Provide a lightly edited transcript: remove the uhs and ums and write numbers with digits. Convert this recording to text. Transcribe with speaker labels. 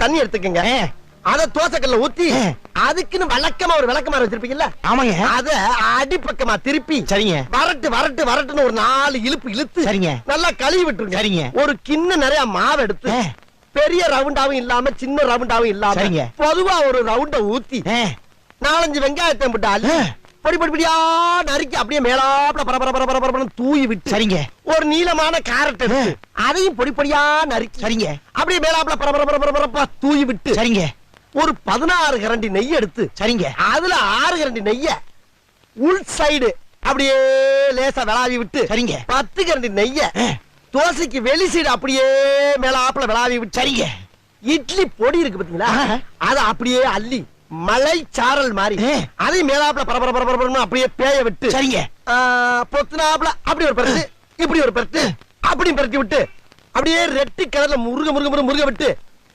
Speaker 1: தண்ணி எடுத்துக்கங்க. அத தோசைக்கல்ல ஊத்தி அதுக்குன்னு வழக்கமா ஒரு விளக்கமாறு வச்சிருப்பீங்கல்ல?
Speaker 2: ஆமாங்க.
Speaker 1: அத அடிப்பக்கமா திருப்பி
Speaker 2: சரிங்க.
Speaker 1: வரட்டு வரட்டு வரட்டுன்னு ஒரு 4 இழுப்பு இழுத்து
Speaker 2: சரிங்க.
Speaker 1: நல்லா கழுவி விட்டுருங்க.
Speaker 2: சரிங்க.
Speaker 1: ஒரு கிண்ண நிறைய மாவு எடுத்து பெரிய ரவுண்டாவும் இல்லாம சின்ன ரவுண்டாவும் இல்லாம
Speaker 2: சரிங்க.
Speaker 1: பொதுவா ஒரு ரவுண்ட ஊத்தி 4-5 வெங்காயத்தை போட்டு அள்ளி பொடி பொடி பொடியா நறுக்கி அப்படியே மேலாப்ல பரபரன்னு தூவி விட்டு
Speaker 2: சரிங்க.
Speaker 1: ஒரு நீளமான கேரட் எடுத்து அதையும் பொடி பொடியா நறுக்கி
Speaker 2: சரிங்க.
Speaker 1: அப்படியே மேலாப்ல பரபரப்பா தூவி விட்டு
Speaker 2: சரிங்க.
Speaker 1: ஒரு 16 கரண்டி நெய் எடுத்து
Speaker 2: சரிங்க.
Speaker 1: அதுல 6 கரண்டி நெய்ய உள் சைடு அப்படியே லேசா விளாவி விட்டு
Speaker 2: சரிங்க.
Speaker 1: 10 கரண்டி நெய்ய தோசைக்கு வெளி சைடு அப்படியே மேலாப்ல விளாவி விட்டு சரிங்க. இட்லி பொடி இருக்கு பாத்தீங்களா? அத அப்படியே அள்ளி மலை சாரல் மாதிரி அதை மேலாப்ல பரபரன்னு அப்படியே பேய விட்டு
Speaker 2: சரிங்க.
Speaker 1: பொத்துனாப்ல அப்படி ஒரு பரட்டு இப்படி ஒரு பரட்டு அப்படி பரட்டி விட்டு அப்படியே ரெட்டி கலர்ல முருக விட்டு